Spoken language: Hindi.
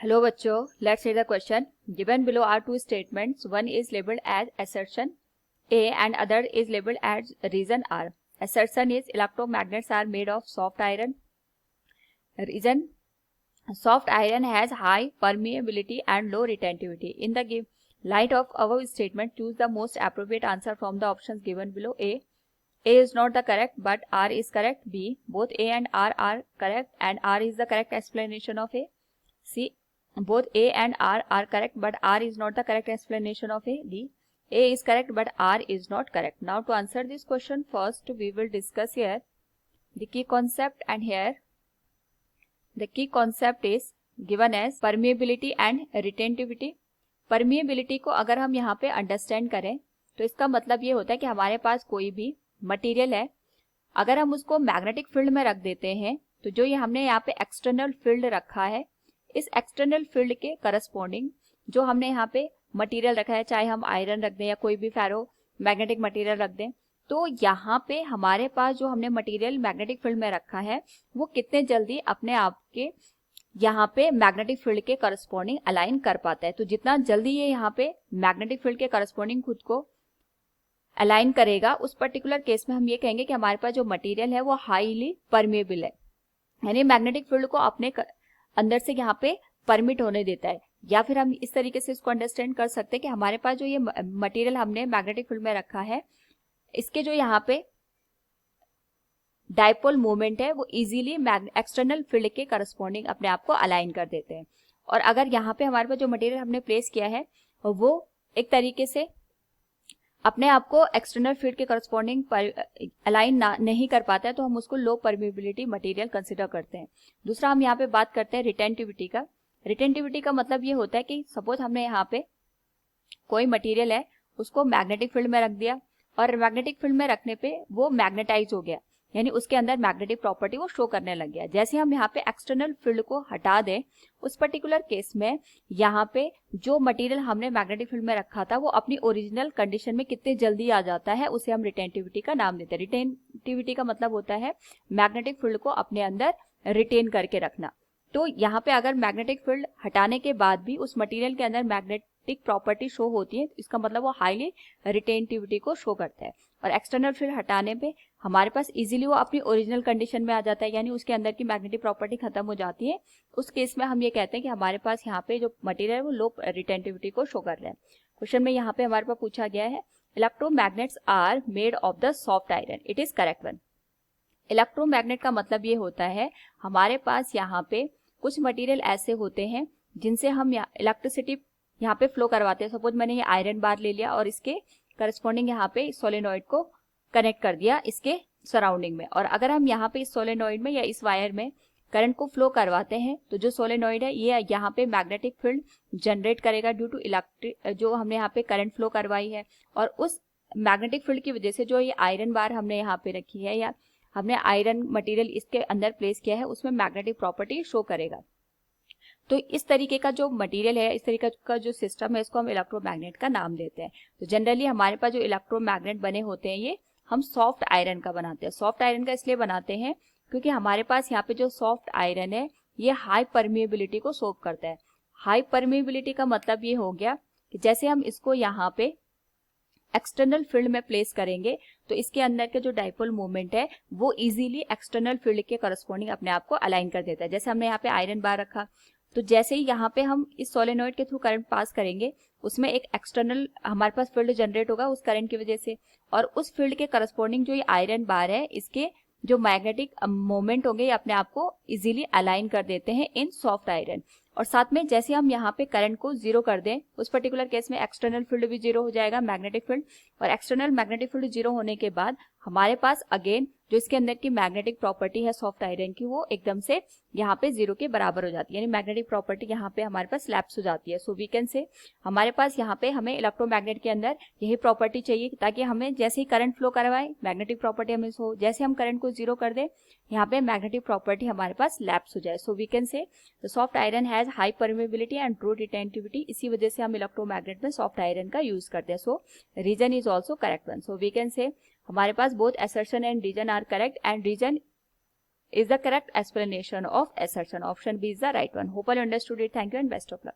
Hello बच्चों, let's read the question. Given below are two statements. One is labeled as assertion A and other is labeled as reason R. Assertion is electromagnets are made of soft iron. Reason, soft iron has high permeability and low retentivity. In the light of our statement, choose the most appropriate answer from the options given below. A is not the correct but R is correct. B, both A and R are correct and R is the correct explanation of A. C, both A and R are correct but R is not the correct explanation of A. D, A is correct but R is not correct. Now to answer this question, first we will discuss here the key concept, and here the key concept is given as permeability and retentivity. Permeability को अगर हम यहाँ पे अंडरस्टैंड करें तो इसका मतलब ये होता है कि हमारे पास कोई भी मटेरियल है, अगर हम उसको मैग्नेटिक फील्ड में रख देते हैं तो जो ये हमने यहाँ पे एक्सटर्नल फील्ड रखा है, इस एक्सटर्नल फील्ड के करस्पॉन्डिंग जो हमने यहाँ पे मटेरियल रखा है, चाहे हम आयरन रख दें या कोई भी फेरो मैग्नेटिक मटेरियल रख दें, तो यहाँ पे हमारे पास जो हमने मटेरियल मैग्नेटिक फील्ड में रखा है वो कितने जल्दी अपने आप के यहाँ पे मैग्नेटिक फील्ड के करस्पॉन्डिंग अलाइन कर पाता है। तो जितना जल्दी ये यहाँ पे मैग्नेटिक फील्ड के करस्पॉन्डिंग खुद को अलाइन करेगा, उस पर्टिकुलर केस में हम ये कहेंगे कि हमारे पास जो मटेरियल है वो हाईली परमेबल है, यानी मैग्नेटिक फील्ड को अपने अंदर से यहाँ पे परमिट होने देता है। या फिर हम इस तरीके से इसको अंडरस्टैंड कर सकते हैं कि हमारे पास जो ये मटेरियल हमने मैग्नेटिक फील्ड में रखा है, इसके जो यहाँ पे डाइपोल मोमेंट है वो इजीली एक्सटर्नल फील्ड के करस्पॉन्डिंग अपने आप को अलाइन कर देते हैं। और अगर यहाँ पे हमारे पास जो मटेरियल हमने प्लेस किया है वो एक तरीके से अपने आप को एक्सटर्नल फील्ड के करस्पॉन्डिंग अलाइन नहीं कर पाता है तो हम उसको लो परमिबिलिटी मटेरियल कंसिडर करते हैं। दूसरा हम यहाँ पे बात करते हैं रिटेंटिविटी का। रिटेंटिविटी का मतलब ये होता है कि सपोज हमने यहाँ पे कोई मटेरियल है उसको मैग्नेटिक फील्ड में रख दिया और मैग्नेटिक फील्ड में रखने पे वो मैग्नेटाइज हो गया, यानी उसके अंदर मैग्नेटिक प्रॉपर्टी वो शो करने लग गया। जैसे हम यहाँ पे एक्सटर्नल फील्ड को हटा दें, उस पर्टिकुलर केस में यहाँ पे जो मटेरियल हमने मैग्नेटिक फील्ड में रखा था वो अपनी ओरिजिनल कंडीशन में कितने जल्दी आ जाता है, उसे हम रिटेंटिविटी का नाम देते हैं। रिटेंटिविटी का मतलब होता है मैग्नेटिक फील्ड को अपने अंदर रिटेन करके रखना। तो यहाँ पे अगर मैग्नेटिक फील्ड हटाने के बाद भी उस मटेरियल के अंदर मैग्नेटिक प्रॉपर्टी शो होती है, तो इसका मतलब वो हाईली रिटेंटिविटी को शो करता है। और एक्सटर्नल फील्ड हटाने पे हमारे पास इजीली वो अपनी ओरिजिनल कंडीशन में आ जाता है, यानी उसके अंदर की मैग्नेटिक प्रॉपर्टी खत्म हो जाती है। उस केस में हम ये कहते हैं कि हमारे पास यहाँ पे जो मटेरियल है वो लो रिटेंटिविटी को शो कर रहा है। क्वेश्चन में यहाँ पे हमारे पास पूछा गया है electromagnets are made of the soft iron, it is correct one. Electromagnet का मतलब ये होता है हमारे पास यहाँ पे कुछ मटेरियल ऐसे होते हैं जिनसे हम इलेक्ट्रिसिटी यहाँ पे फ्लो करवाते हैं। सपोज मैंने ये आयरन बार ले लिया और इसके करस्पॉन्डिंग यहाँ पे सोलेनॉइड को कनेक्ट कर दिया इसके सराउंडिंग में, और अगर हम यहाँ पे इस सोलेनॉइड में या इस वायर में करंट को फ्लो करवाते हैं तो जो सोलेनॉइड है ये यहाँ पे मैग्नेटिक फील्ड जनरेट करेगा ड्यू टू इलेक्ट्रिक जो हमने यहाँ पे करंट फ्लो करवाई है। और उस मैग्नेटिक फील्ड की वजह से जो ये आयरन बार हमने यहाँ पे रखी है या हमने आयरन मटेरियल इसके अंदर प्लेस किया है उसमें मैग्नेटिक प्रॉपर्टी शो करेगा। तो इस तरीके का जो मटेरियल है, इस तरीके का जो सिस्टम है, इसको हम इलेक्ट्रोमैग्नेट का नाम देते हैं। तो जनरली हमारे पास जो इलेक्ट्रोमैग्नेट बने होते हैं ये हम सॉफ्ट आयरन का बनाते हैं। सॉफ्ट आयरन का इसलिए बनाते हैं क्योंकि हमारे पास यहाँ पे जो सॉफ्ट आयरन है ये हाई परमिएबिलिटी को सोव करता है। हाई परमिएबिलिटी का मतलब ये हो गया कि जैसे हम इसको यहाँ पे एक्सटर्नल फील्ड में प्लेस करेंगे तो इसके अंदर के जो डाइपोल मोमेंट है वो इजीली एक्सटर्नल फील्ड के करस्पॉन्डिंग अपने आप को अलाइन कर देता है। जैसे हमने यहाँ पे आयरन बार रखा तो जैसे ही यहाँ पे हम इस सोलेनॉइड के थ्रू करंट पास करेंगे उसमें एक एक्सटर्नल हमारे पास फील्ड जनरेट होगा उस करंट की वजह से, और उस फील्ड के करस्पॉन्डिंग जो ये आयरन बार है इसके जो मैग्नेटिक मोमेंट होंगे ये अपने आप को इजीली अलाइन कर देते हैं इन सॉफ्ट आयरन। और साथ में जैसे हम यहाँ पे करंट को जीरो कर दें उस पर्टिकुलर केस में एक्सटर्नल फील्ड भी जीरो हो जाएगा, मैग्नेटिक फील्ड, और एक्सटर्नल मैग्नेटिक फील्ड जीरो होने के बाद हमारे पास अगेन जो इसके अंदर की मैग्नेटिक प्रॉपर्टी है सॉफ्ट आयरन की वो एकदम से यहाँ पे जीरो के बराबर हो जाती है, यानी मैग्नेटिक प्रॉपर्टी यहाँ पे हमारे पास लैप्स हो जाती है। सो वी कैन से हमारे पास यहाँ पे हमें इलेक्ट्रोमैग्नेट के अंदर यही प्रॉपर्टी चाहिए ताकि हमें जैसे ही करंट फ्लो करवाए मैग्नेटिक प्रॉपर्टी हमें हो, जैसे हम करंट को जीरो कर दे यहाँ पे मैग्नेटिक प्रॉपर्टी हमारे पास लैप्स हो जाए। So we can say the soft iron has high permeability and true retentivity, इसी वजह से हम इलेक्ट्रोमैग्नेट में सॉफ्ट आयरन का यूज करते हैं। So reason is also correct one. So we can say हमारे पास both assertion and reason are correct and reason is the correct explanation of assertion. Option B is the right one. Hope you understood it. Thank you and best of luck.